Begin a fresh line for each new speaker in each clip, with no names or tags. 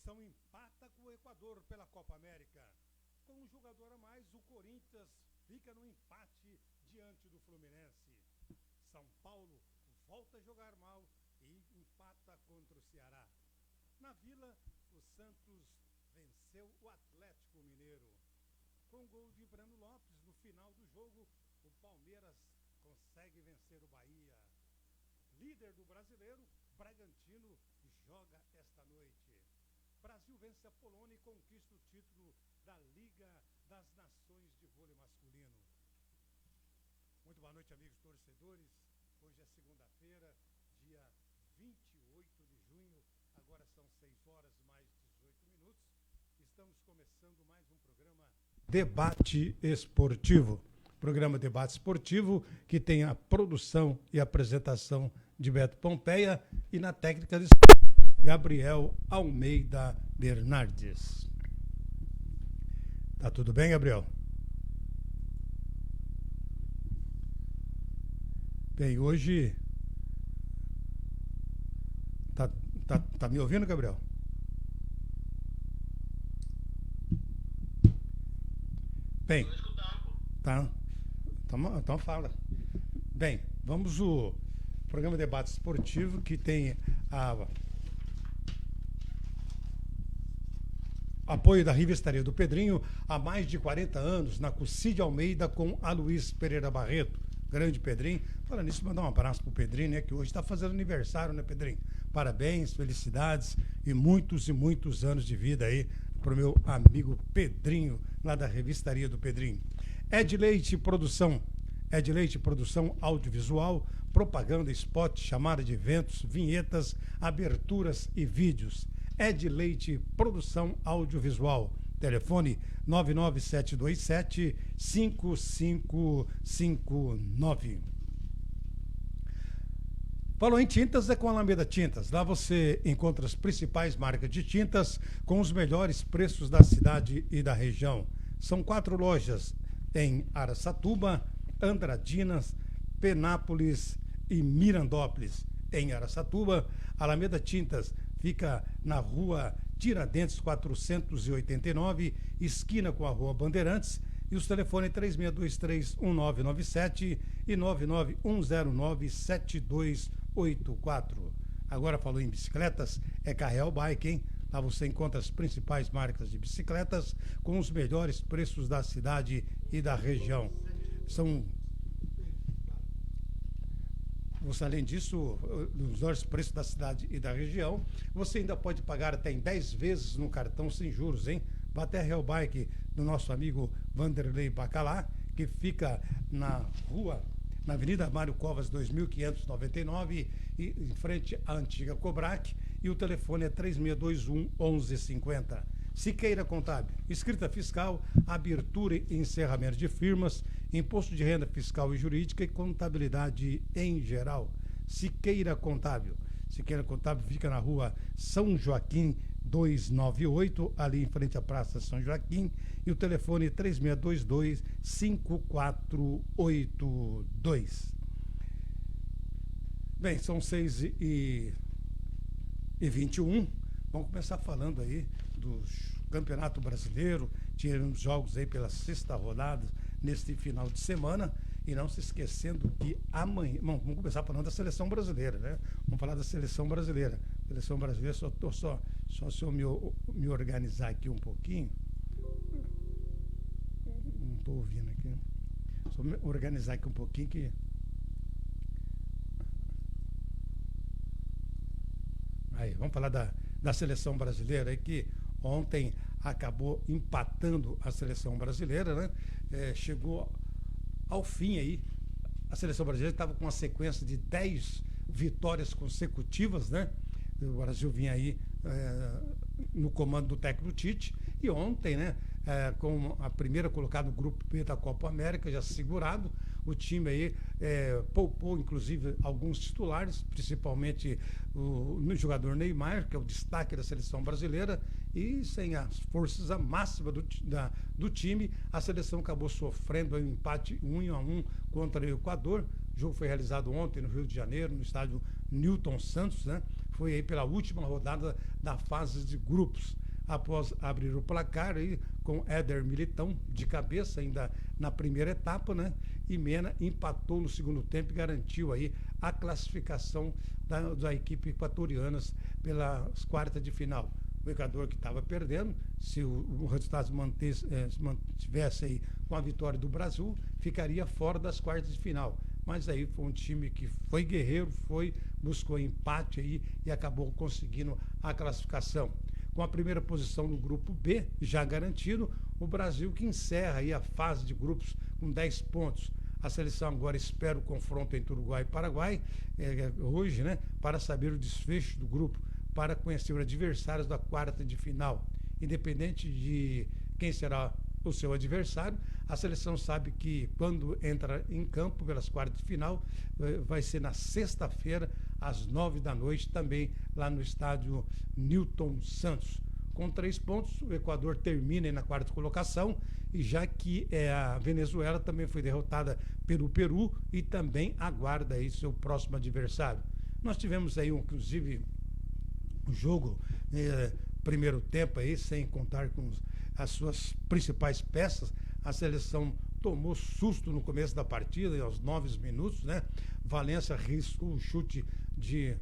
seleção empata com o Equador pela Copa América. Com um jogador a mais, o Corinthians fica no empate diante do Fluminense. São Paulo volta a jogar mal e empata contra o Ceará. Na Vila, o Santos venceu o Atlético Mineiro. Com gol de Breno Lopes no final do jogo, o Palmeiras consegue vencer o Bahia. Líder do Brasileiro, Bragantino joga esta noite. Brasil vence a Polônia e conquista o título da Liga das Nações de Vôlei Masculino. Muito boa noite, amigos torcedores. Hoje é segunda-feira, dia 28 de junho. Agora são 6 horas mais 18 minutos. Estamos começando mais um programa Debate Esportivo. Programa Debate Esportivo que tem a produção e apresentação de Beto Pompeia e na técnica de Gabriel Almeida Bernardes. Tá tudo bem, Gabriel? Bem, hoje... Tá me ouvindo, Gabriel? Bem, tá. Então fala. Bem, vamos o programa Debate Esportivo que tem apoio da Revistaria do Pedrinho há mais de 40 anos, na Cucide Almeida com Aloysio Pereira Barreto. Grande Pedrinho. Falando nisso, mandar um abraço pro Pedrinho, né? Que hoje está fazendo aniversário, né, Pedrinho? Parabéns, felicidades e muitos anos de vida aí pro meu amigo Pedrinho, lá da Revistaria do Pedrinho. Ed Leite Produção Audiovisual, propaganda, spot, chamada de eventos, vinhetas, aberturas e vídeos. Ed Leite Produção Audiovisual. Telefone 99727-5559. Falou em tintas, é com a Alameda Tintas. Lá você encontra as principais marcas de tintas com os melhores preços da cidade e da região. São 4 lojas em Araçatuba, Andradinas, Penápolis e Mirandópolis. Em Araçatuba, Alameda Tintas fica na rua Tiradentes 489, esquina com a rua Bandeirantes, e os telefones 3623-1997 e 99109-7284. Agora falou em bicicletas, é Carreal Bike, hein? Lá você encontra as principais marcas de bicicletas com os melhores preços da cidade e da região. Além disso, nos melhores preços da cidade e da região, você ainda pode pagar até em 10 vezes no cartão sem juros, hein? Vá até a Real Bike do nosso amigo Vanderlei Bacalá, que fica na Avenida Mário Covas 2599, e em frente à antiga Cobrac, e o telefone é 3621-1150. Siqueira Contábil, escrita fiscal, abertura e encerramento de firmas, imposto de renda fiscal e jurídica e contabilidade em geral. Siqueira Contábil. Siqueira Contábil fica na rua São Joaquim 298, ali em frente à Praça São Joaquim, e o telefone é 3622-5482. Bem, são 6h21. Vamos começar falando aí do Campeonato Brasileiro. Tivemos jogos aí pela 6ª rodada neste final de semana. E não se esquecendo que amanhã... Bom, vamos começar falando da Seleção Brasileira, né? Vamos falar da Seleção Brasileira. Seleção Brasileira, só se eu me organizar aqui um pouquinho. Não estou ouvindo aqui. Só me organizar aqui um pouquinho que... Aí, vamos falar da Seleção Brasileira, aí que ontem acabou empatando a Seleção Brasileira, né? Chegou ao fim aí, a Seleção Brasileira estava com uma sequência de 10 vitórias consecutivas, né? O Brasil vinha aí no comando do técnico Tite, e ontem, né, com a primeira colocada no grupo B da Copa América, já segurado, o time aí poupou inclusive alguns titulares, principalmente o jogador Neymar, que é o destaque da seleção brasileira, e sem as forças máximas do time, a seleção acabou sofrendo um empate 1-1 contra o Equador. O jogo foi realizado ontem no Rio de Janeiro, no estádio Newton Santos, né? foi aí pela última rodada da fase de grupos. Após abrir o placar aí, com Éder Militão de cabeça ainda na primeira etapa, né? E Mena empatou no segundo tempo e garantiu aí a classificação da equipe equatorianas pelas quartas de final. O Equador, que estava perdendo, se o resultado se mantivesse aí com a vitória do Brasil, ficaria fora das quartas de final. Mas aí foi um time que foi guerreiro, buscou empate aí e acabou conseguindo a classificação. Com a primeira posição no grupo B já garantido, o Brasil que encerra aí a fase de grupos com 10 pontos. A seleção agora espera o confronto entre Uruguai e Paraguai hoje, né, para saber o desfecho do grupo, para conhecer os adversários da quarta de final. Independente de quem será o seu adversário, a seleção sabe que quando entra em campo pelas quartas de final, vai ser na sexta-feira, às 9 da noite, também lá no estádio Newton Santos. Com 3 pontos, o Equador termina na quarta colocação, e já que a Venezuela também foi derrotada pelo Peru e também aguarda aí seu próximo adversário. Nós tivemos aí, inclusive, um jogo, primeiro tempo aí, sem contar com as suas principais peças. A seleção tomou susto no começo da partida, aos 9 minutos, né? Valência arriscou o chute de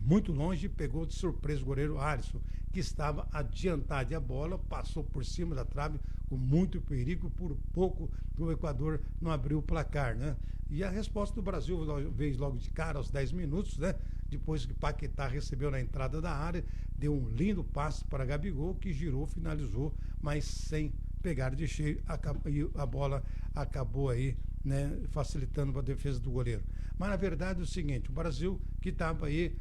muito longe e pegou de surpresa o goleiro Alisson, que estava adiantado, e a bola passou por cima da trave com muito perigo. Por pouco o Equador não abriu o placar, né? E a resposta do Brasil veio logo de cara, aos 10 minutos, né? Depois que Paquetá recebeu na entrada da área, deu um lindo passe para Gabigol, que girou, finalizou, mas sem pegar de cheio, e a bola acabou aí, né, facilitando a defesa do goleiro. Mas na verdade é o seguinte: o Brasil, que estava aí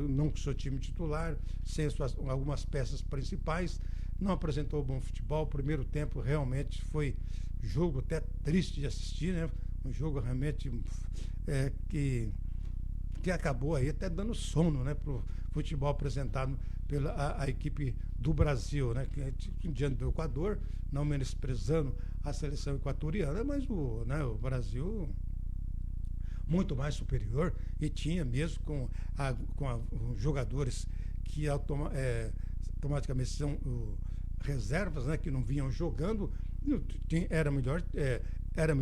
não com seu time titular, sem algumas peças principais, não apresentou bom futebol. O primeiro tempo realmente foi jogo até triste de assistir, né? Um jogo realmente que acabou aí até dando sono, né, para o futebol apresentado pela a equipe do Brasil, né, que diante do Equador, não menosprezando a seleção equatoriana, mas o Brasil muito mais superior, e tinha mesmo com jogadores que automaticamente são reservas, né, que não vinham jogando. Era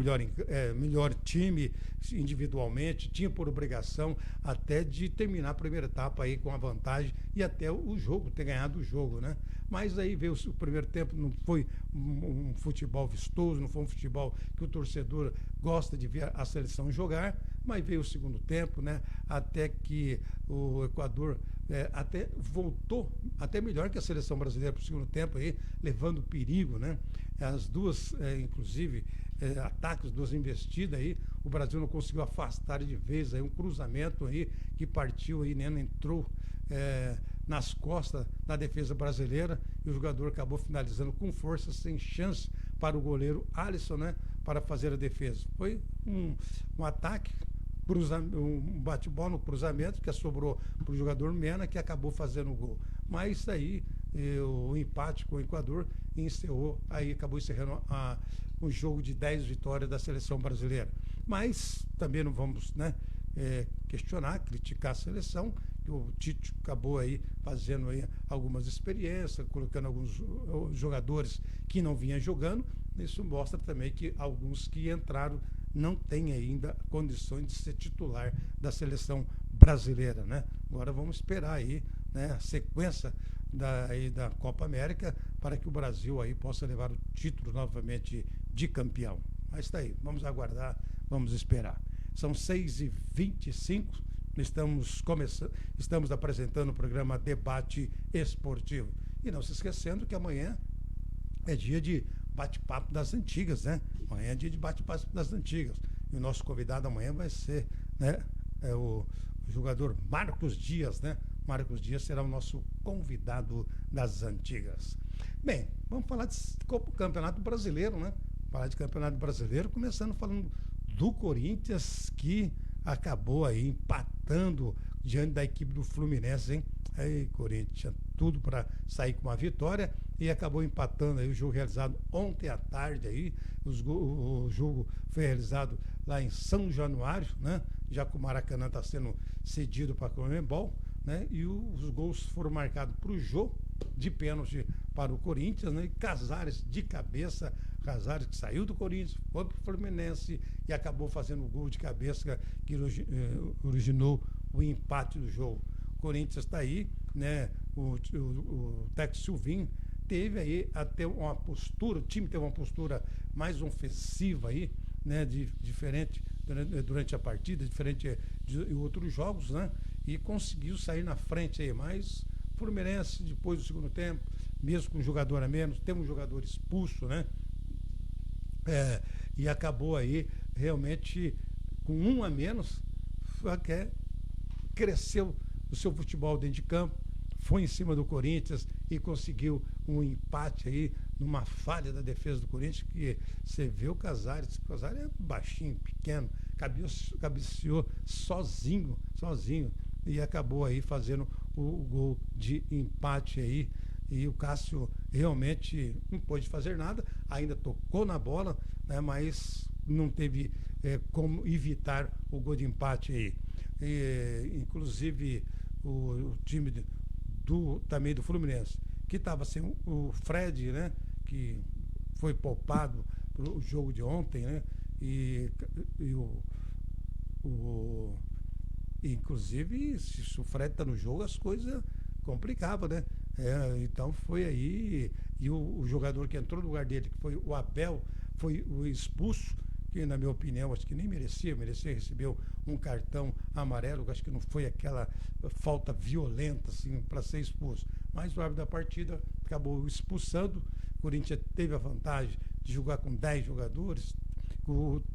melhor time individualmente, tinha por obrigação até de terminar a primeira etapa aí com a vantagem e até o jogo, ter ganhado o jogo, né? Mas aí veio o primeiro tempo, não foi um futebol vistoso, não foi um futebol que o torcedor gosta de ver a seleção jogar, mas veio o segundo tempo, né? Até que o Equador até voltou, até melhor que a seleção brasileira para o segundo tempo aí, levando perigo, né? As duas, inclusive, ataques, duas investidas aí, o Brasil não conseguiu afastar de vez aí um cruzamento aí que partiu aí, né? Entrou nas costas da defesa brasileira, e o jogador acabou finalizando com força, sem chance para o goleiro Alisson, né? Para fazer a defesa. Foi um ataque, um bate-bola no cruzamento que sobrou para o jogador Mena, que acabou fazendo o gol. Mas aí o empate com o Equador acabou encerrando um jogo de 10 vitórias da seleção brasileira. Mas também não vamos, né, questionar, criticar a seleção, que o Tite acabou aí fazendo aí algumas experiências, colocando alguns jogadores que não vinham jogando. Isso mostra também que alguns que entraram não têm ainda condições de ser titular da seleção brasileira, né? Agora vamos esperar aí, né, a sequência da Copa América, para que o Brasil aí possa levar o título novamente de campeão. Mas está aí, vamos aguardar, vamos esperar. São 6h25, estamos apresentando o programa Debate Esportivo. E não se esquecendo que amanhã é dia de bate-papo das antigas, né? Amanhã é dia de bate-papo das antigas. E o nosso convidado amanhã vai ser, né, o jogador Marcos Dias, né? Marcos Dias será o nosso convidado das antigas. Bem, vamos falar de Campeonato Brasileiro, né? Falar de Campeonato Brasileiro, começando falando do Corinthians, que acabou aí empatando diante da equipe do Fluminense, hein? Aí, Corinthians, tudo para sair com uma vitória, e acabou empatando aí o jogo realizado ontem à tarde aí. O jogo foi realizado lá em São Januário, né? Já que o Maracanã está sendo cedido para a Conmebol. né? E os gols foram marcados para o Jô, de pênalti para o Corinthians, né? E Casares de cabeça, Casares que saiu do Corinthians, foi para o Fluminense e acabou fazendo o gol de cabeça que originou o empate do jogo. O Corinthians está aí, né? O técnico Silvinho teve aí até uma postura, o time teve uma postura mais ofensiva aí, né? Diferente durante a partida, diferente de outros jogos, né? E conseguiu sair na frente aí, mas o Fluminense, depois do segundo tempo, mesmo com um jogador a menos, teve um jogador expulso, né? E acabou aí realmente com um a menos, cresceu o seu futebol dentro de campo, foi em cima do Corinthians e conseguiu um empate aí numa falha da defesa do Corinthians, que você vê o Casares é baixinho, pequeno, cabeceou sozinho, e acabou aí fazendo o gol de empate aí. E o Cássio realmente não pôde fazer nada, ainda tocou na bola, né, mas não teve como evitar o gol de empate aí. Inclusive o time também do Fluminense, que estava sem o Fred, né, que foi poupado para o jogo de ontem, né, inclusive, se o Fred está no jogo, as coisas complicavam, né? Então foi aí, e o jogador que entrou no lugar dele, que foi o Abel, foi o expulso, que na minha opinião acho que nem merecia, recebeu um cartão amarelo, acho que não foi aquela falta violenta assim para ser expulso, mas o árbitro da partida acabou expulsando. O Corinthians teve a vantagem de jogar com 10 jogadores,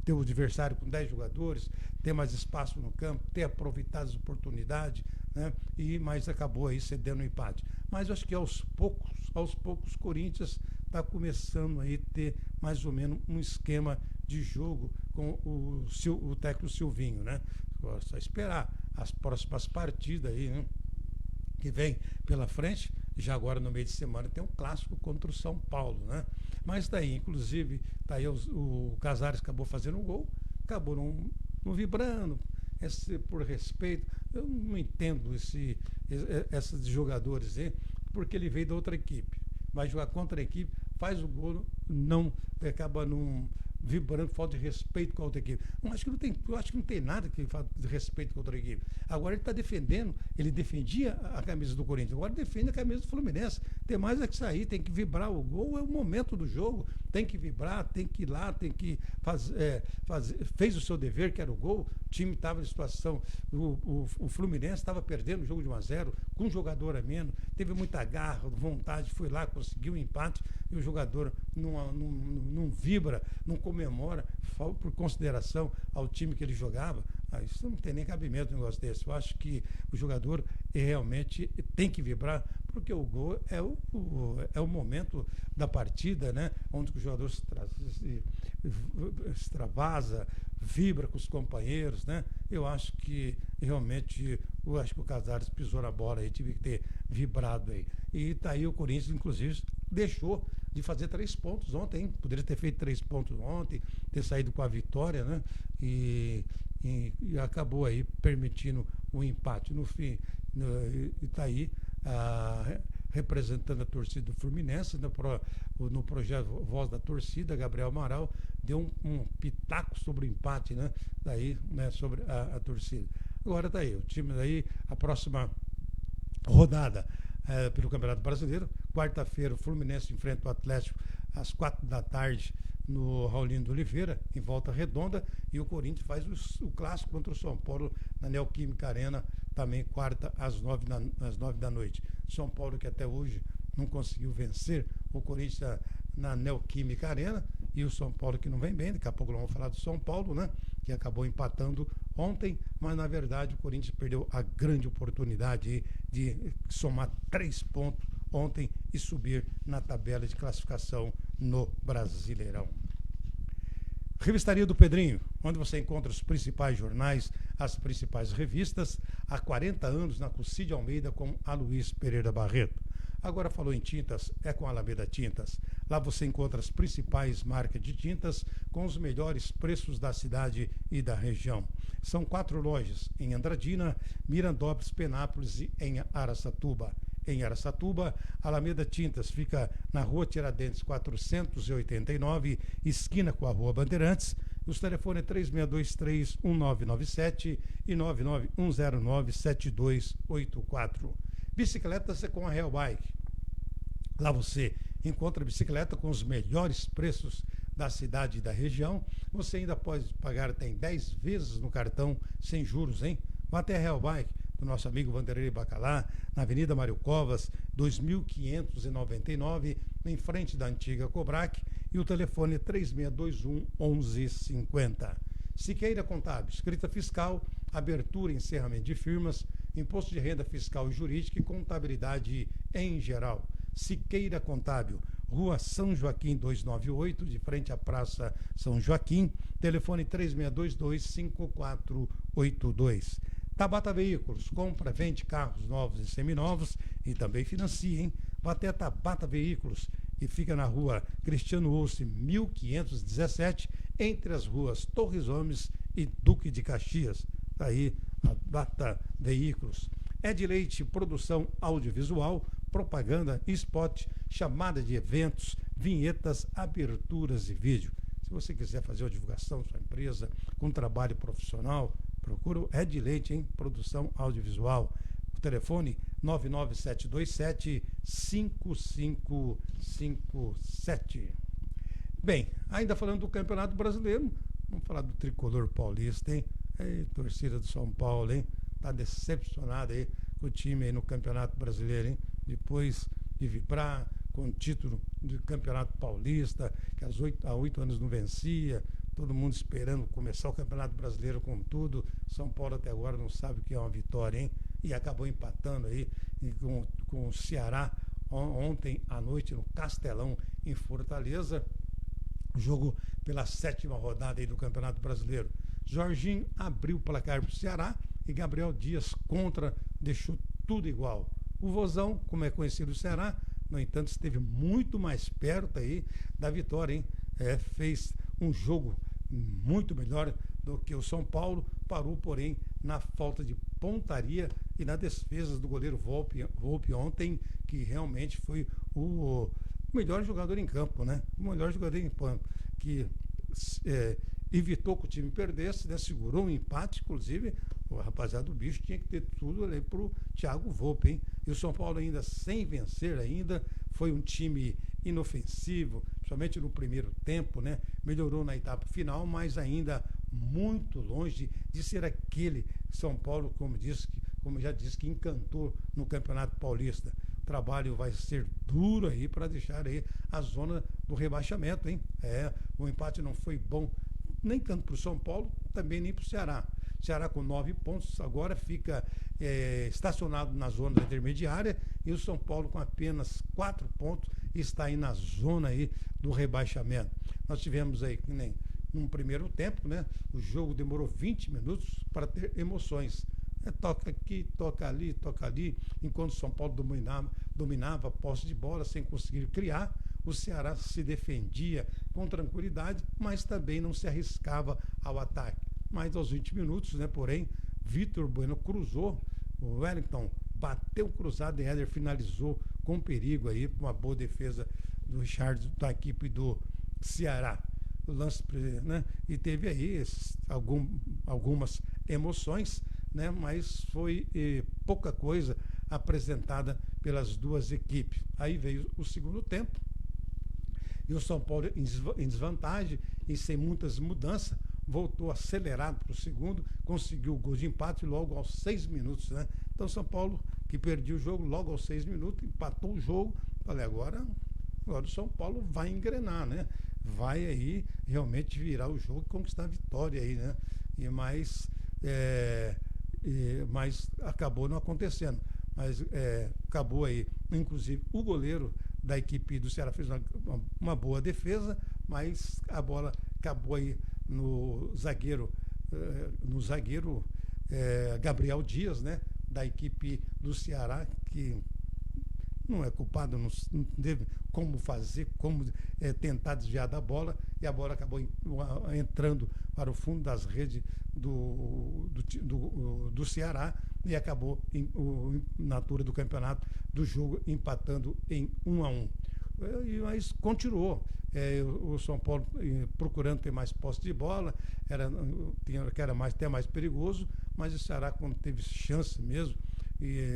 ter o adversário com 10 jogadores, ter mais espaço no campo, ter aproveitado as oportunidades, né? Mas acabou aí cedendo o empate. Mas eu acho que aos poucos o Corinthians está começando aí a ter mais ou menos um esquema de jogo com o técnico Silvinho, né? Só esperar as próximas partidas aí, né, que vem pela frente. Já agora no meio de semana tem um clássico contra o São Paulo, né? Mas daí, inclusive, tá aí o Casares acabou fazendo um gol, acabou não vibrando, por respeito. Eu não entendo esses jogadores aí, porque ele veio da outra equipe. Vai jogar contra a equipe, faz o gol, acaba não vibrando, falta de respeito com a outra equipe. Eu acho que não tem nada que falta de respeito com a outra equipe. Agora ele está defendendo, ele defendia a camisa do Corinthians, agora defende a camisa do Fluminense. Tem mais é que sair, tem que vibrar. O gol é o momento do jogo, tem que vibrar, tem que ir lá, tem que fazer. Fez o seu dever, que era o gol. O time estava em situação, o Fluminense estava perdendo o jogo de 1-0, com um jogador a menos, teve muita garra, vontade, foi lá, conseguiu um empate, e o jogador não vibra, não comemora, por consideração ao time que ele jogava. Isso não tem nem cabimento um negócio desse. Eu acho que o jogador realmente tem que vibrar, porque o gol é o momento da partida, né? Onde o jogador se extravasa, vibra com os companheiros, né? Eu acho que realmente o Casares pisou na bola aí, tive que ter vibrado aí. E tá aí o Corinthians, inclusive, deixou de fazer 3 pontos ontem, hein? Poderia ter feito 3 pontos ontem, ter saído com a vitória, né? E acabou aí permitindo o empate. No fim, está aí representando a torcida do Fluminense, no projeto Voz da Torcida, Gabriel Amaral deu um pitaco sobre o empate, né? Daí, né, sobre a torcida. Agora tá aí, o time daí, a próxima rodada pelo Campeonato Brasileiro, quarta-feira o Fluminense enfrenta o Atlético às 4 da tarde no Raulino de Oliveira, em Volta Redonda, e o Corinthians faz o clássico contra o São Paulo na Neoquímica Arena, também quarta às 9 da noite. São Paulo que até hoje não conseguiu vencer o Corinthians na Neoquímica Arena, e o São Paulo que não vem bem, daqui a pouco nós vamos falar do São Paulo, né, que acabou empatando ontem, mas na verdade o Corinthians perdeu a grande oportunidade de somar 3 pontos ontem e subir na tabela de classificação no Brasileirão. Revistaria do Pedrinho, onde você encontra os principais jornais, as principais revistas, há 40 anos na Cucídio Almeida com Aloysio Pereira Barreto. Agora falou em tintas, é com a Alameda Tintas. Lá você encontra as principais marcas de tintas com os melhores preços da cidade e da região. São 4 lojas em Andradina, Mirandópolis, Penápolis e em Araçatuba. Em Araçatuba, Alameda Tintas fica na Rua Tiradentes 489, esquina com a Rua Bandeirantes. Os telefones é 3623-1997 e 99109-7284. Bicicletas é com a Real Bike. Lá você encontra bicicleta com os melhores preços da cidade e da região. Você ainda pode pagar até em 10 vezes no cartão sem juros, hein? Vá até a Real Bike, do nosso amigo Vanderlei Bacalá, na Avenida Mário Covas, 2599, em frente da antiga Cobrac, e o telefone é 3621-1150. Siqueira Contábil, escrita fiscal, abertura e encerramento de firmas, imposto de renda fiscal e jurídica e contabilidade em geral. Siqueira Contábil, Rua São Joaquim 298, de frente à Praça São Joaquim, telefone 3622-5482. Tabata Veículos, compra, vende carros novos e seminovos e também financia, hein? Vá até Tabata Veículos, que fica na Rua Cristiano Ulce, 1517, entre as ruas Torres Homens e Duque de Caxias. Está aí a Tabata Veículos. Ed Leite, produção audiovisual, propaganda, spot, chamada de eventos, vinhetas, aberturas e vídeo. Se você quiser fazer uma divulgação da sua empresa com trabalho profissional, procura o Ed Leite em produção audiovisual. O telefone 99727-5557. Bem, ainda falando do Campeonato Brasileiro, vamos falar do tricolor paulista, hein? Ei, torcida do São Paulo, hein? Tá decepcionada aí com o time aí no Campeonato Brasileiro, hein? Depois de vibrar com o título do Campeonato Paulista, que há 8 anos não vencia, todo mundo esperando começar o Campeonato Brasileiro com tudo. São Paulo até agora não sabe o que é uma vitória, hein? E acabou empatando aí com o Ceará ontem à noite no Castelão, em Fortaleza. Jogo pela 7ª rodada aí do Campeonato Brasileiro. Jorginho abriu o placar para o Ceará e Gabriel Dias contra, deixou tudo igual. O Vozão, como é conhecido o Ceará, no entanto, esteve muito mais perto aí da vitória, hein? Fez um jogo muito melhor do que o São Paulo, parou, porém, na falta de pontaria e na defesa do goleiro Volpe ontem, que realmente foi o melhor jogador em campo, né? O melhor jogador em campo, que evitou que o time perdesse, né? Segurou um empate, inclusive, o rapaziada do bicho tinha que ter tudo ali pro Thiago Volpe, hein? E o São Paulo ainda sem vencer ainda, foi um time inofensivo, principalmente no primeiro tempo, né? Melhorou na etapa final, mas ainda muito longe de ser aquele São Paulo, como já disse, que encantou no Campeonato Paulista. O trabalho vai ser duro aí para deixar aí a zona do rebaixamento, hein? O empate não foi bom nem tanto para o São Paulo, também nem para o Ceará. Ceará com 9 pontos, agora fica estacionado na zona intermediária, e o São Paulo com apenas 4 pontos está aí na zona aí do rebaixamento. Nós tivemos aí, nem num primeiro tempo, né? O jogo demorou 20 minutos para ter emoções. Toca aqui, toca ali, enquanto o São Paulo dominava a posse de bola sem conseguir criar. O Ceará se defendia com tranquilidade, mas também não se arriscava ao ataque. Mas aos 20 minutos, né? Porém, Vitor Bueno cruzou, o Wellington bateu cruzado e Éder finalizou com perigo aí, uma boa defesa do Richard, da equipe do Ceará. O lance, né? E teve aí algumas emoções, né? Mas foi pouca coisa apresentada pelas duas equipes. Aí veio o segundo tempo e o São Paulo em desvantagem e sem muitas mudanças, voltou acelerado para o segundo, conseguiu o gol de empate logo aos 6 minutos, né? Então São Paulo, que perdia o jogo logo aos 6 minutos, empatou o jogo. Falei, agora o São Paulo vai engrenar, né? Vai aí realmente virar o jogo e conquistar a vitória aí, né? Mas acabou não acontecendo. Mas acabou aí, inclusive o goleiro da equipe do Ceará fez uma boa defesa, mas a bola acabou aí no zagueiro Gabriel Dias, né? Da equipe do Ceará, que não é culpado, não teve como fazer, como tentar desviar da bola, e a bola acabou entrando para o fundo das redes do Ceará e acabou na altura do campeonato do jogo empatando em 1-1. Mas continuou. O São Paulo procurando ter mais posse de bola, que era até mais perigoso, mas o Ceará, quando teve chance mesmo,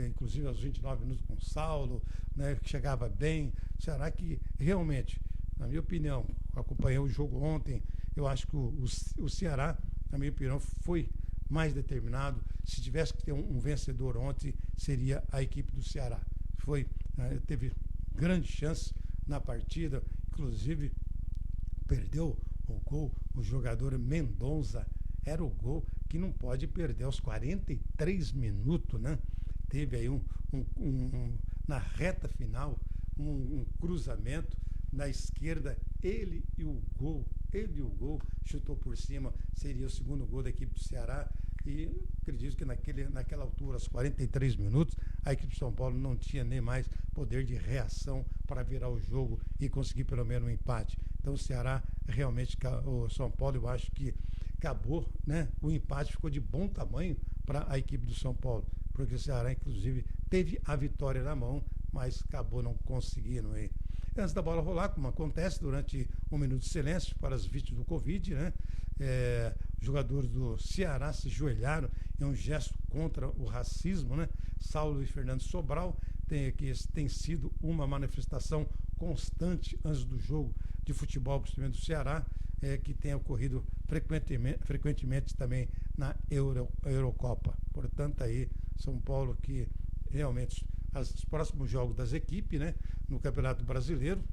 inclusive aos 29 minutos com o Saulo, né, que chegava bem, o Ceará que realmente, na minha opinião, acompanhei o jogo ontem, eu acho que o Ceará, na minha opinião, foi mais determinado. Se tivesse que ter um vencedor ontem, seria a equipe do Ceará. Teve grande chance na partida, inclusive perdeu o gol, o jogador Mendonça, era o gol que não pode perder aos 43 minutos, né? Teve aí na reta final, um cruzamento na esquerda, ele e o gol, chutou por cima, seria o segundo gol da equipe do Ceará. E acredito que naquela altura, aos 43 minutos, a equipe de São Paulo não tinha nem mais poder de reação para virar o jogo e conseguir pelo menos um empate. Então o Ceará realmente, o São Paulo, eu acho que acabou, né? O empate ficou de bom tamanho para a equipe do São Paulo, porque o Ceará, inclusive, teve a vitória na mão, mas acabou não conseguindo aí. Antes da bola rolar, como acontece durante um minuto de silêncio para as vítimas do Covid, né? Os jogadores do Ceará se ajoelharam em um gesto contra o racismo, né? Saulo e Fernando Sobral tem sido uma manifestação constante antes do jogo de futebol, principalmente do Ceará, que tem ocorrido frequentemente também na Eurocopa. Portanto, aí São Paulo que realmente os próximos jogos das equipes, né, no Campeonato Brasileiro,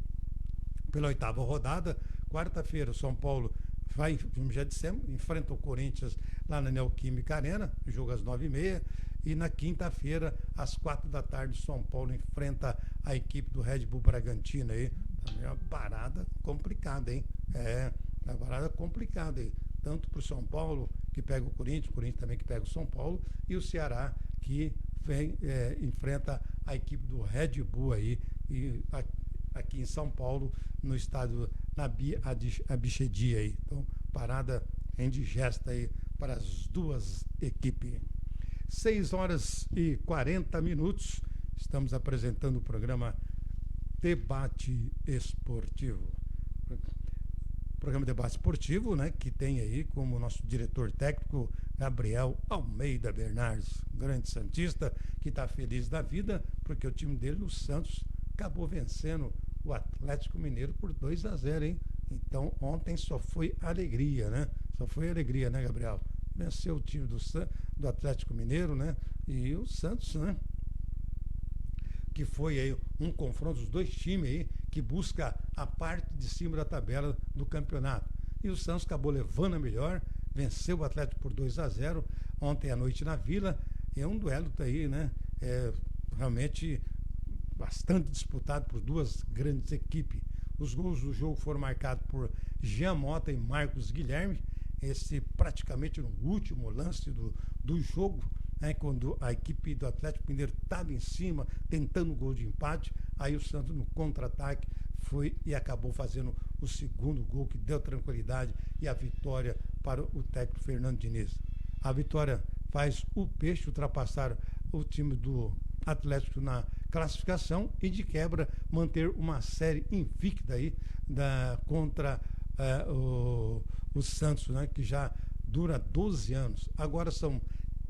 pela 8ª rodada, quarta-feira o São Paulo vai, como já dissemos, enfrenta o Corinthians lá na Neoquímica Arena, jogo às 9h30, e na quinta-feira, às 4h, o São Paulo enfrenta a equipe do Red Bull Bragantino aí. Também é uma parada complicada, hein? Uma parada complicada aí. Tanto para o São Paulo, que pega o Corinthians também que pega o São Paulo, e o Ceará, que enfrenta a equipe do Red Bull aí, e aqui em São Paulo, no estádio Abichedi aí. Então, parada indigesta aí para as duas equipes. 6h40, estamos apresentando o programa Debate Esportivo. Programa Debate Esportivo, né, que tem aí como nosso diretor técnico Gabriel Almeida Bernardes, grande santista, que está feliz da vida, porque o time dele, o Santos, acabou vencendo o Atlético Mineiro por 2-0, hein? Então, ontem só foi alegria, né? Só foi alegria, né, Gabriel? Venceu o time do Atlético Mineiro, né? E o Santos, né? Que foi aí um confronto dos dois times aí que busca a parte de cima da tabela do campeonato. E o Santos acabou levando a melhor, venceu o Atlético por 2-0 ontem à noite na Vila. É um duelo aí, né? Realmente bastante disputado por duas grandes equipes. Os gols do jogo foram marcados por Jean Mota e Marcos Guilherme, esse praticamente no último lance do jogo, né, quando a equipe do Atlético Mineiro estava em cima, tentando o gol de empate, aí o Santos no contra-ataque foi e acabou fazendo o segundo gol, que deu tranquilidade e a vitória para o técnico Fernando Diniz. A vitória faz o Peixe ultrapassar o time do Atlético na classificação e de quebra manter uma série invicta aí contra o Santos, né, que já dura 12 anos. Agora são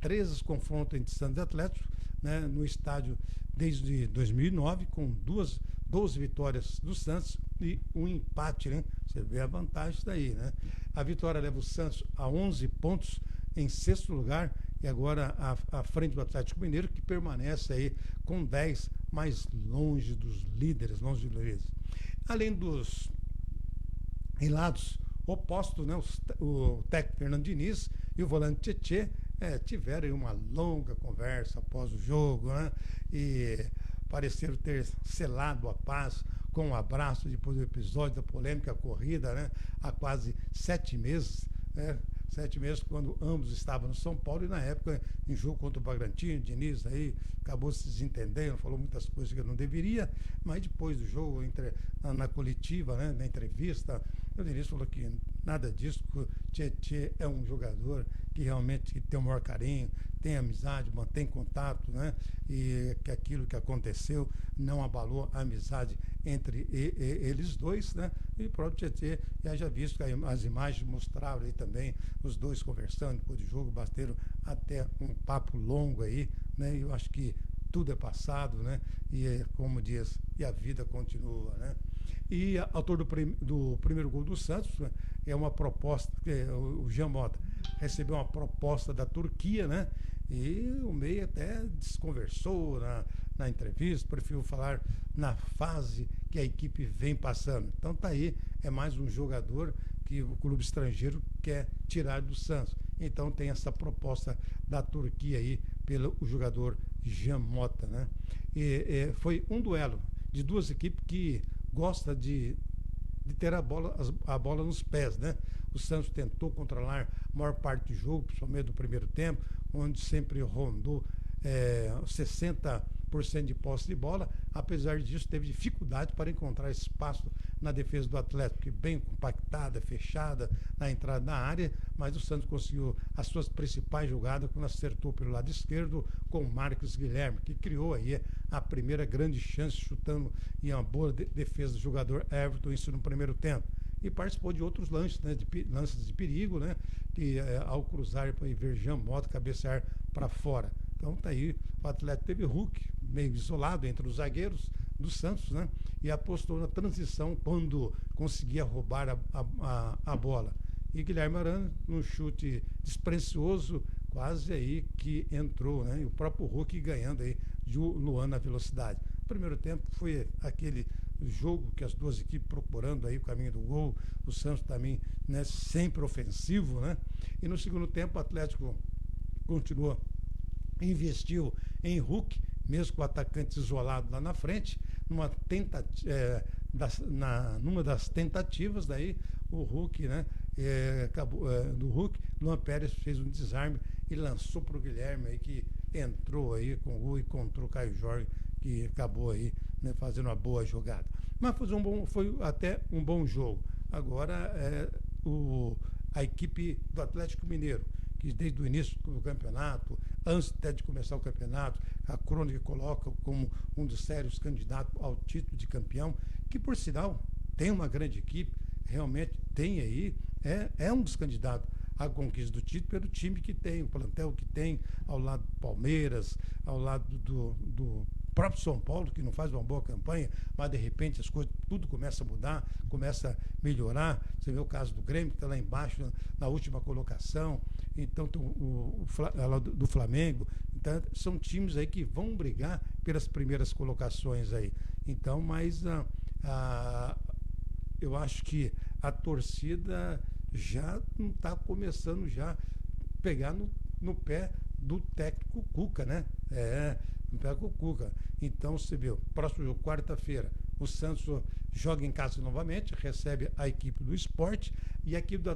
13 confrontos entre Santos e Atlético, né, no estádio desde 2009, com 12 vitórias do Santos e um empate, né? Você vê a vantagem daí, né? A vitória leva o Santos a 11 pontos em 6º lugar e agora à frente do Atlético Mineiro, que permanece aí com 10, mais longe dos líderes, Além dos relatos opostos, né? O técnico Fernando Diniz e o volante Tietê tiveram uma longa conversa após o jogo, né? E pareceram ter selado a paz com um abraço depois do episódio da polêmica corrida, né? Há quase 7 meses, né? 7 meses, quando ambos estavam no São Paulo, e na época, em jogo contra o Bragantino, Diniz aí acabou se desentendendo, falou muitas coisas que eu não deveria, mas depois do jogo, na coletiva, né, na entrevista, o Diniz falou que nada disso, que o Tietê é um jogador que realmente tem o maior carinho, tem amizade, mantém contato, né? E que aquilo que aconteceu não abalou a amizade entre eles dois, né? E o próprio Tietê, já visto que as imagens mostraram aí também os dois conversando depois do jogo, bateram até um papo longo aí, né? E eu acho que tudo é passado, né? E como diz, e a vida continua, né? E autor do primeiro gol do Santos, né, é uma proposta, o Jean Mota recebeu uma proposta da Turquia, né? E o Meia até desconversou na entrevista, preferiu falar na fase que a equipe vem passando. Então tá aí, é mais um jogador que o clube estrangeiro quer tirar do Santos. Então tem essa proposta da Turquia aí pelo jogador Jean Mota, né? E foi um duelo de duas equipes que gosta de ter a bola nos pés, né? O Santos tentou controlar a maior parte do jogo, principalmente no primeiro tempo, onde sempre rondou 60% de posse de bola. Apesar disso, teve dificuldade para encontrar espaço na defesa do Atlético, que bem compactada, fechada na entrada da área, mas o Santos conseguiu as suas principais jogadas quando acertou pelo lado esquerdo com o Marcos Guilherme, que criou aí a primeira grande chance, chutando em uma boa defesa do jogador Everton, isso no primeiro tempo. E participou de outros lances, né, lances de perigo, né, que ao cruzar para ver Jean Mota cabecear para fora. Então tá aí, o Atlético teve Hulk meio isolado entre os zagueiros do Santos, né, e apostou na transição quando conseguia roubar a bola. E Guilherme Arana, num chute desprencioso, quase aí que entrou, né, e o próprio Hulk ganhando aí de Luan na velocidade. O primeiro tempo foi aquele jogo que as duas equipes procurando aí o caminho do gol, o Santos também, né, sempre ofensivo, né? E no segundo tempo o Atlético continuou, investiu em Hulk, mesmo com o atacante isolado lá na frente, numa das tentativas daí o Hulk, né, do Hulk, Luan Pérez fez um desarme e lançou para o Guilherme aí, que entrou aí com o gol e contra o Caio Jorge, que acabou aí, né, fazendo uma boa jogada. Mas foi até um bom jogo. Agora a equipe do Atlético Mineiro, que desde o início do campeonato, antes até de começar o campeonato, a crônica coloca como um dos sérios candidatos ao título de campeão, que por sinal tem uma grande equipe, realmente tem aí, é um dos candidatos à conquista do título pelo time que tem, o plantel que tem, ao lado do Palmeiras, ao lado do próprio São Paulo, que não faz uma boa campanha, mas de repente as coisas, tudo começa a mudar, começa a melhorar. Você vê o caso do Grêmio, que está lá embaixo, na última colocação, então do Flamengo. Então, são times aí que vão brigar pelas primeiras colocações aí. Então, mas eu acho que a torcida já não está começando já a pegar no pé do técnico Cuca, né? No pé do Cuca. Então, você viu, próximo jogo, quarta-feira, o Santos joga em casa novamente, recebe a equipe do Sport, e a equipe do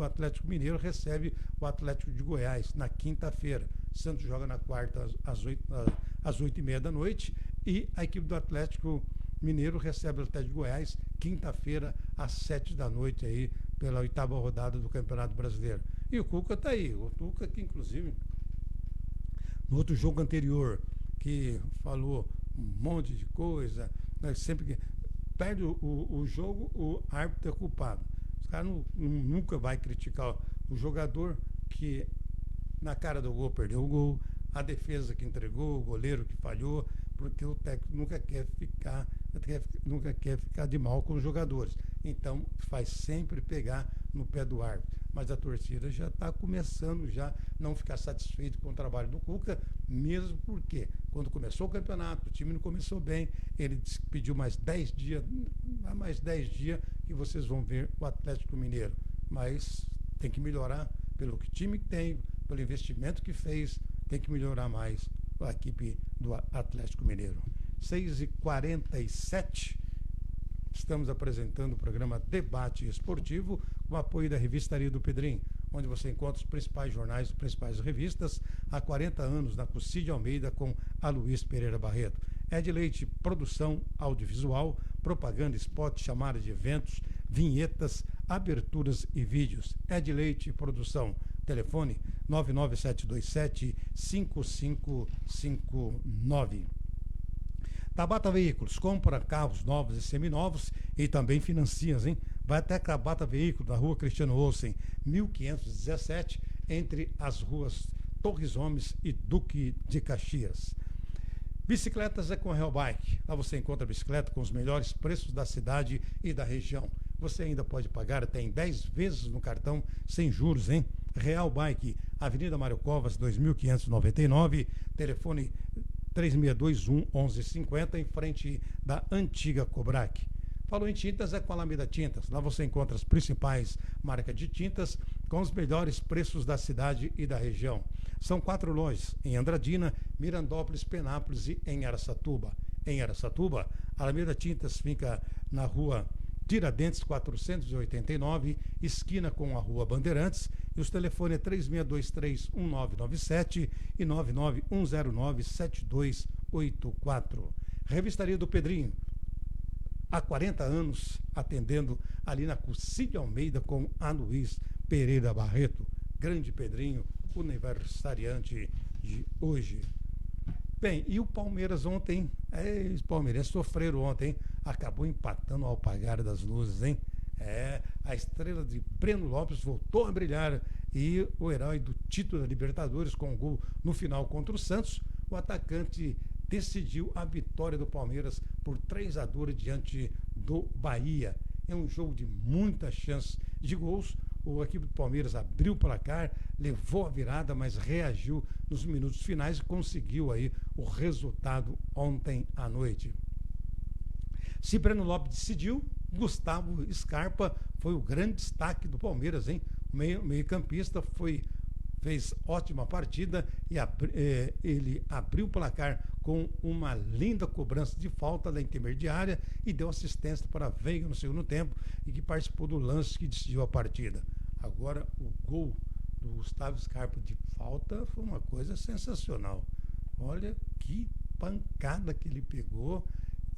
Atlético Mineiro recebe o Atlético de Goiás na quinta-feira. O Santos joga na quarta às 8h30 da noite, e a equipe do Atlético Mineiro recebe o Atlético de Goiás quinta-feira às 7 da noite aí, pela 8ª rodada do Campeonato Brasileiro. E o Cuca está aí, o Cuca que inclusive no outro jogo anterior, que falou um monte de coisa, né, sempre que perde o jogo, o árbitro é culpado. Os caras nunca vai criticar o jogador que na cara do gol perdeu o gol, a defesa que entregou, o goleiro que falhou, porque o técnico nunca quer ficar de mal com os jogadores. Então faz sempre pegar no pé do árbitro. Mas a torcida já está começando já não ficar satisfeito com o trabalho do Cuca, mesmo porque quando começou o campeonato, o time não começou bem, ele pediu mais 10 dias que vocês vão ver o Atlético Mineiro. Mas tem que melhorar pelo time que tem, pelo investimento que fez, tem que melhorar mais a equipe do Atlético Mineiro. 6h47, estamos apresentando o programa Debate Esportivo, com apoio da Revistaria do Pedrinho, onde você encontra os principais jornais, as principais revistas, há 40 anos, na Cucide Almeida, com Aloysio Pereira Barreto. Ed Leite, produção audiovisual, propaganda, spot, chamada de eventos, vinhetas, aberturas e vídeos. Ed Leite, produção. Telefone 99727-5559. Tabata Veículos, compra carros novos e seminovos e também financia, hein? Vai até Tabata Veículos, na rua Cristiano Olsen, 1517, entre as ruas Torres Homens e Duque de Caxias. Bicicletas é com a Real Bike. Lá você encontra bicicleta com os melhores preços da cidade e da região. Você ainda pode pagar até em 10 vezes no cartão sem juros, hein? Real Bike, Avenida Mário Covas, 2599, telefone 3621-1150, em frente da antiga Cobrac. Falou em tintas, é com a Alameda Tintas. Lá você encontra as principais marcas de tintas com os melhores preços da cidade e da região. São 4 lojas, em Andradina, Mirandópolis, Penápolis e em Araçatuba. Em Araçatuba, a Alameda Tintas fica na rua Tiradentes 489, esquina com a rua Bandeirantes, e os telefones é 3623-1997 e 99109-7284. Revistaria do Pedrinho, há 40 anos, atendendo ali na Cucide Almeida com Aloysio Pereira Barreto. Grande Pedrinho, aniversariante de hoje. Bem, e o Palmeiras ontem, os palmeirenses sofreram ontem, hein? Acabou empatando ao apagar das luzes, hein? A estrela de Breno Lopes voltou a brilhar e o herói do título da Libertadores com um gol no final contra o Santos, o atacante decidiu a vitória do Palmeiras por 3-2 diante do Bahia. É um jogo de muitas chances de gols. A equipe do Palmeiras abriu o placar, levou a virada, mas reagiu nos minutos finais e conseguiu aí o resultado ontem à noite. Se Breno Lopes decidiu, Gustavo Scarpa foi o grande destaque do Palmeiras, hein? O meio-campista fez ótima partida e ele abriu o placar com uma linda cobrança de falta da intermediária e deu assistência para Veiga no segundo tempo e que participou do lance que decidiu a partida. Agora, o gol do Gustavo Scarpa de falta foi uma coisa sensacional. Olha que pancada que ele pegou,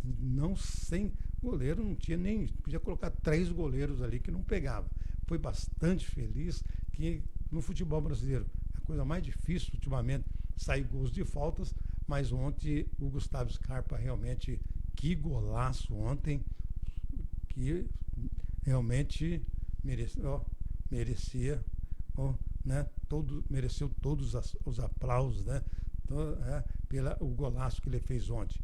não sem goleiro, não tinha nem, podia colocar 3 goleiros ali que não pegava. Foi bastante feliz que no futebol brasileiro, a coisa mais difícil ultimamente, sair gols de faltas, mas ontem o Gustavo Scarpa realmente, que golaço ontem, que realmente merecia, né, mereceu todos os aplausos, né, pelo golaço que ele fez ontem.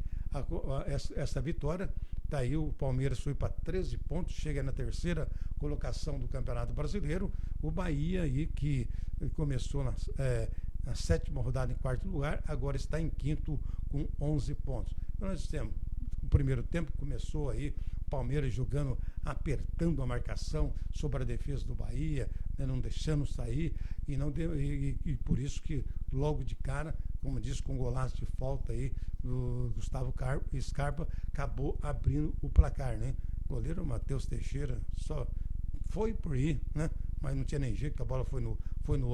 Essa vitória, tá aí, o Palmeiras foi para 13 pontos, chega na 3ª colocação do Campeonato Brasileiro. O Bahia aí, que começou na 7ª rodada em 4º lugar, agora está em 5º com 11 pontos. Nós temos o primeiro tempo, começou aí o Palmeiras jogando, apertando a marcação sobre a defesa do Bahia, né, não deixando sair, e por isso que logo de cara, como disse, com um golaço de falta aí do Gustavo Scarpa, acabou abrindo o placar, né? O goleiro Matheus Teixeira só foi por ir, né? Mas não tinha nem jeito, que a bola foi no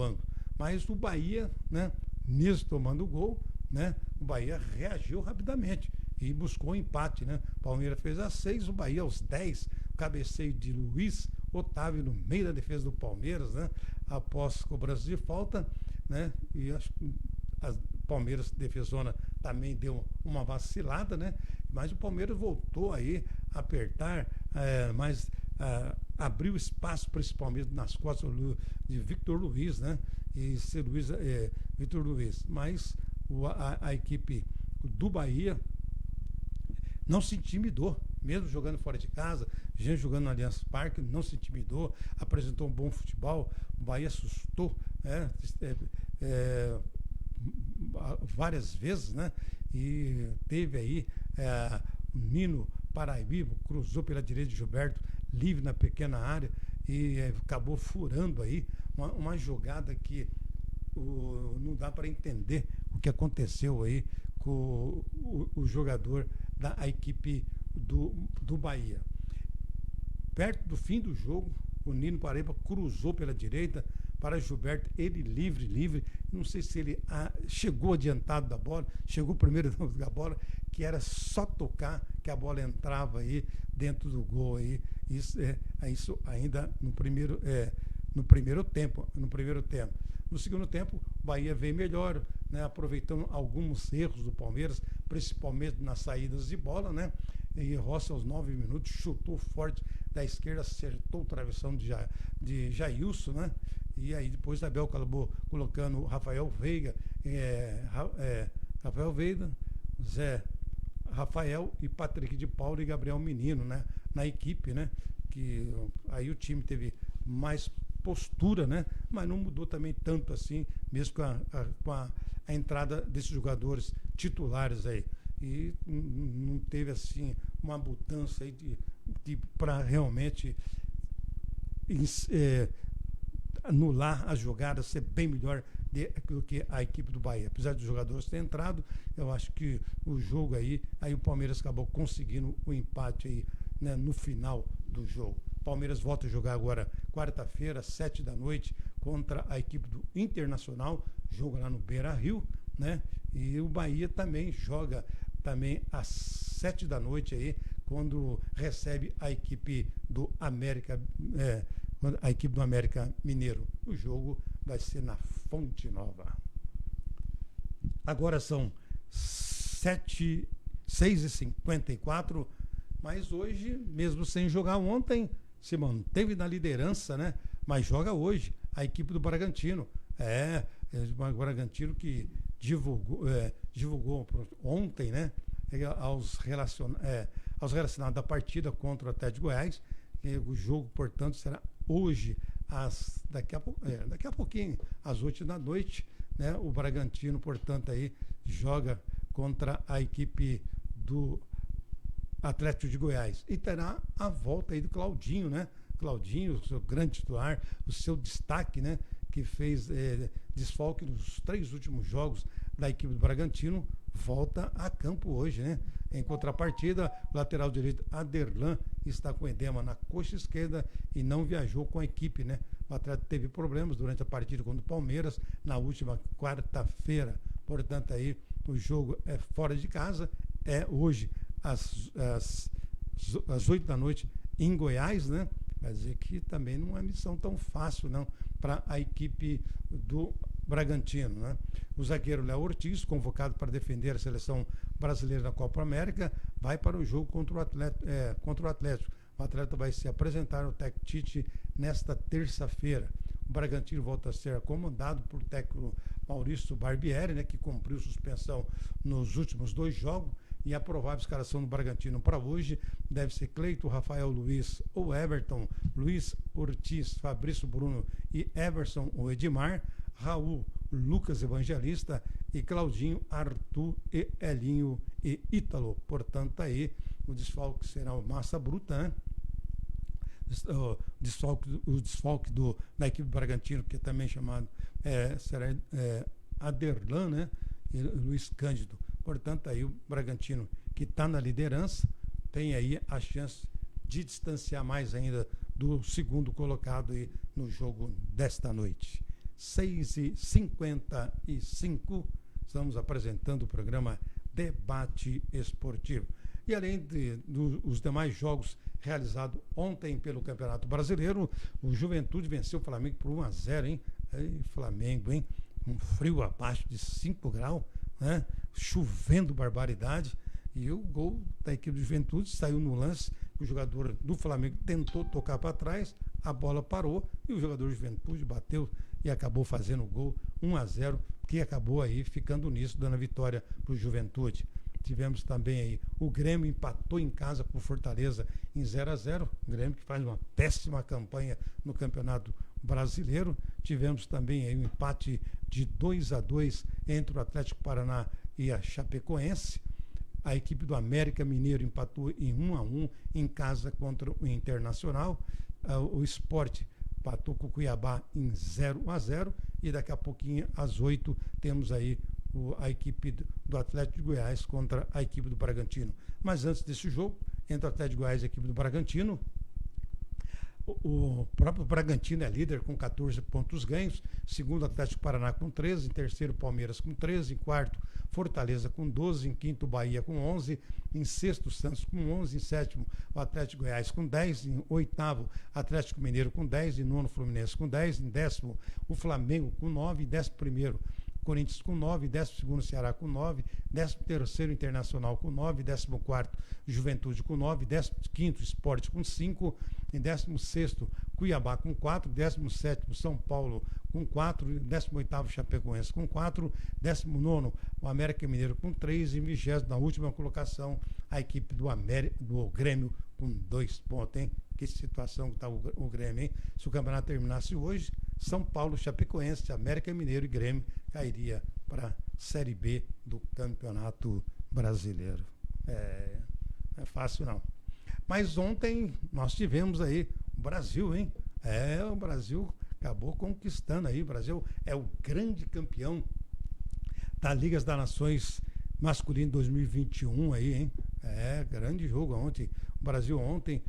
ângulo. Mas o Bahia, né, mesmo tomando o gol, né, o Bahia reagiu rapidamente e buscou o empate, né? O Palmeiras fez às 6, o Bahia aos 10, cabeceio de Luiz Otávio no meio da defesa do Palmeiras, né? Após cobrança de falta, né? E acho que a Palmeiras defesona também deu uma vacilada, né? Mas o Palmeiras voltou aí a apertar, mas abriu espaço principalmente nas costas de Victor Luiz, né? E ser Victor Luiz. Mas a equipe do Bahia não se intimidou, mesmo jogando fora de casa, gente jogando no Allianz Parque, não se intimidou, apresentou um bom futebol. O Bahia assustou várias vezes, né? E teve aí o Nino Paraíba, cruzou pela direita de Gilberto, livre na pequena área, e acabou furando aí uma jogada que não dá para entender o que aconteceu aí com o jogador da equipe do Bahia. Perto do fim do jogo, o Nino Paraíba cruzou pela direita,
para Gilberto, ele livre, não sei se ele chegou adiantado da bola, chegou primeiro da bola, que era só tocar que a bola entrava aí dentro do gol aí. Isso ainda no primeiro tempo. No segundo tempo, o Bahia veio melhor, né, aproveitando alguns erros do Palmeiras, principalmente nas saídas de bola, né? E Rossi aos 9 minutos chutou forte da esquerda, acertou o travessão de Jailson, né? E aí depois Abel acabou colocando Rafael Veiga, Zé Rafael e Patrick de Paulo e Gabriel Menino, né, na equipe, né? Que aí o time teve mais postura, né? Mas não mudou também tanto assim, mesmo com a entrada desses jogadores titulares aí. E não teve assim uma mudança aí para realmente anular as jogadas, ser bem melhor do que a equipe do Bahia. Apesar dos jogadores terem entrado, eu acho que o jogo aí o Palmeiras acabou conseguindo o empate aí, né, no final do jogo. O Palmeiras volta a jogar agora quarta-feira, 7 da noite, contra a equipe do Internacional, jogo lá no Beira-Rio, né? E o Bahia também joga também às 7 da noite aí, quando recebe a equipe do América Mineiro. O jogo vai ser na Fonte Nova. Agora são 6h54, mas hoje, mesmo sem jogar ontem, se manteve na liderança, né? Mas joga hoje a equipe do Bragantino. O Bragantino que divulgou ontem, né? Aos relacionados da partida contra o Atlético de Goiás. O jogo, portanto, será hoje, daqui a pouquinho, às 8 da noite, né? O Bragantino, portanto, aí joga contra a equipe do Atlético de Goiás. E terá a volta aí do Claudinho, né? Claudinho, o seu grande titular, o seu destaque, né? Que fez desfalque nos 3 últimos jogos da equipe do Bragantino, volta a campo hoje, né? Em contrapartida, o lateral direito Aderlan está com edema na coxa esquerda e não viajou com a equipe, né? O atleta teve problemas durante a partida contra o Palmeiras na última quarta-feira. Portanto, aí o jogo é fora de casa, é hoje às 8 da noite em Goiás, né? Quer dizer que também não é missão tão fácil, não, para a equipe do Bragantino, né? O zagueiro Léo Ortiz, convocado para defender a seleção brasileira da Copa América, vai para o jogo contra o Atlético. O atleta vai se apresentar no Tec Tite nesta terça-feira. O Bragantino volta a ser comandado por técnico Maurício Barbieri, né, que cumpriu suspensão nos últimos 2 jogos, e a provável escalação do Bragantino para hoje deve ser Cleito, Rafael Luiz ou Everton, Luiz Ortiz, Fabrício Bruno e Everson ou Edmar, Raul, Lucas Evangelista e Claudinho, Arthur e Elinho e Ítalo. Portanto, aí o desfalque será o Massa Bruta, né? O desfalque da equipe do Bragantino, que é também chamado, será Aderlan, né? E Luiz Cândido. Portanto, aí o Bragantino, que está na liderança, tem aí a chance de distanciar mais ainda do segundo colocado aí no jogo desta noite. 6h55, estamos apresentando o programa Debate Esportivo. E além dos demais jogos realizados ontem pelo Campeonato Brasileiro, o Juventude venceu o Flamengo por 1-0, hein? Aí, Flamengo, hein? Um frio abaixo de 5 graus, né? Chovendo barbaridade. E o gol da equipe do Juventude saiu no lance, o jogador do Flamengo tentou tocar para trás, a bola parou e o jogador do Juventude bateu e acabou fazendo o gol 1-0, que acabou aí ficando nisso, dando a vitória para o Juventude. Tivemos também aí, o Grêmio empatou em casa com o Fortaleza em 0-0, o Grêmio que faz uma péssima campanha no Campeonato Brasileiro. Tivemos também aí um empate de 2-2 entre o Atlético Paraná e a Chapecoense. A equipe do América Mineiro empatou em 1-1 em casa contra o Internacional. O Sport empatou com o Cuiabá em 0-0 e daqui a pouquinho, às 8, temos aí a equipe do Atlético de Goiás contra a equipe do Bragantino. Mas antes desse jogo, entre o Atlético de Goiás e a equipe do Bragantino, O próprio Bragantino é líder com 14 pontos ganhos, segundo Atlético Paraná com 13, em terceiro Palmeiras com 13, em quarto Fortaleza com 12, em quinto Bahia com 11, em sexto Santos com 11, em sétimo o Atlético Goiás com 10, em oitavo Atlético Mineiro com 10, em nono Fluminense com 10, em décimo o Flamengo com 9, em décimo primeiro Corinthians com 9, 12º Ceará com 9, 13º Internacional com 9, 14º Juventude com 9, 15º Sport com 5, em 16º Cuiabá com 4, 17º São Paulo com 4, 18º Chapecoense com 4, 19º o América Mineiro com 3, em 20º, na última colocação, a equipe do Grêmio com 2 pontos, hein? Que situação que está o Grêmio, hein? Se o campeonato terminasse hoje, São Paulo, Chapecoense, América Mineiro e Grêmio cairia para a Série B do Campeonato Brasileiro. Não é fácil não. Mas ontem nós tivemos aí o Brasil, hein? O Brasil acabou conquistando aí. O Brasil é o grande campeão da Liga das Nações masculino 2021 aí, hein? Grande jogo ontem. O Brasil ontem,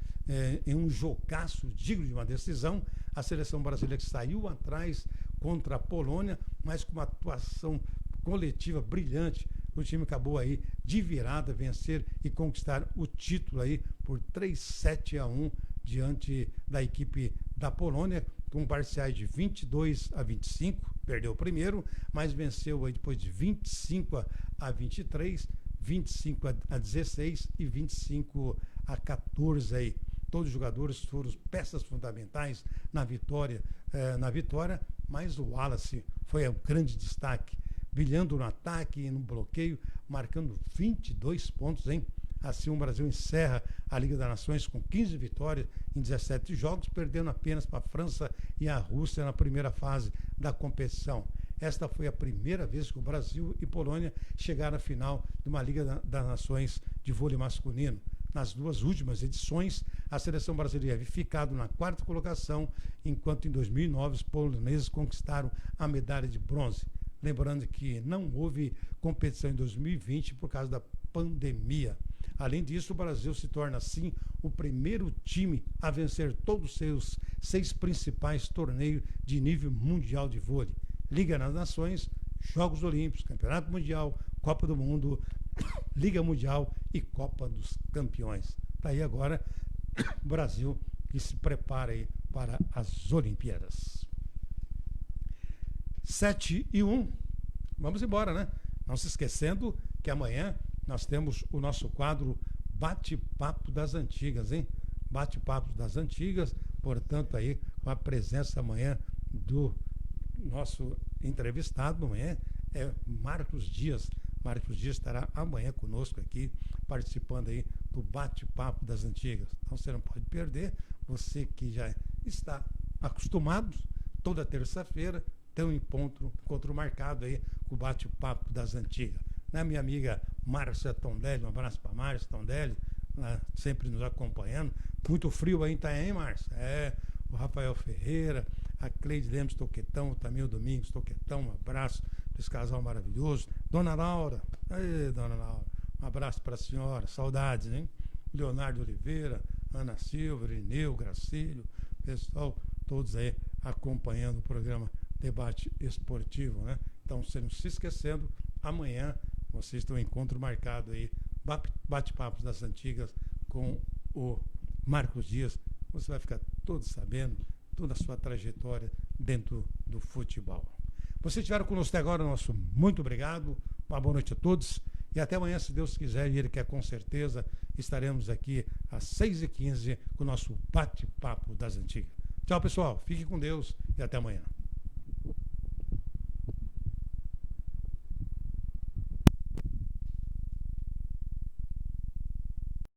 em um jogaço digno de uma decisão, a seleção brasileira que saiu atrás contra a Polônia, mas com uma atuação coletiva brilhante, o time acabou aí de virada, vencer e conquistar o título aí por 3-7-1 diante da equipe da Polônia, com parciais de 22-25, perdeu o primeiro, mas venceu aí depois de 25-23, 25-16 e 25-14 aí. Todos os jogadores foram peças fundamentais na vitória, mas o Wallace foi o grande destaque, brilhando no ataque e no bloqueio, marcando 22 pontos, hein? Assim o Brasil encerra a Liga das Nações com 15 vitórias em 17 jogos, perdendo apenas para a França e a Rússia na primeira fase da competição. Esta foi a primeira vez que o Brasil e Polônia chegaram à final de uma Liga das Nações de vôlei masculino. Nas duas últimas edições, a seleção brasileira havia ficado na quarta colocação, enquanto em 2009 os poloneses conquistaram a medalha de bronze. Lembrando que não houve competição em 2020 por causa da pandemia. Além disso, o Brasil se torna, assim, o primeiro time a vencer todos os seus 6 principais torneios de nível mundial de vôlei. Liga das Nações, Jogos Olímpicos, Campeonato Mundial, Copa do Mundo, Liga Mundial e Copa dos Campeões. Está aí agora o Brasil que se prepara aí para as Olimpíadas. 7-1, vamos embora, né? Não se esquecendo que amanhã nós temos o nosso quadro Bate-Papo das Antigas, hein? Bate-Papo das Antigas, portanto aí com a presença amanhã do nosso entrevistado, amanhã é Marcos Dias. Marcos Dias estará amanhã conosco aqui, participando aí do Bate-Papo das Antigas. Então você não pode perder, você que já está acostumado, toda terça-feira tem um encontro marcado aí com o Bate-Papo das Antigas. Né, minha amiga Márcia Tondelli, um abraço para Márcia Tondelli, sempre nos acompanhando. Muito frio aí em Itanhaém, Márcia? O Rafael Ferreira, a Cleide Lemos Toquetão, também o Domingos Toquetão, um abraço para esse casal maravilhoso. Dona Laura, Dona Laura, um abraço para a senhora, saudades, hein? Leonardo Oliveira, Ana Silva, Irineu, Gracílio, pessoal, todos aí acompanhando o programa Debate Esportivo, né? Então, você não se esquecendo, amanhã vocês têm um encontro marcado aí, Bate-Papos das Antigas com o Marcos Dias. Você vai ficar todo sabendo toda a sua trajetória dentro do futebol. Vocês estiveram conosco até agora, nosso muito obrigado, uma boa noite a todos e até amanhã, se Deus quiser, e Ele quer, com certeza, estaremos aqui às 6h15 com o nosso Bate-Papo das Antigas. Tchau, pessoal, fique com Deus e até amanhã.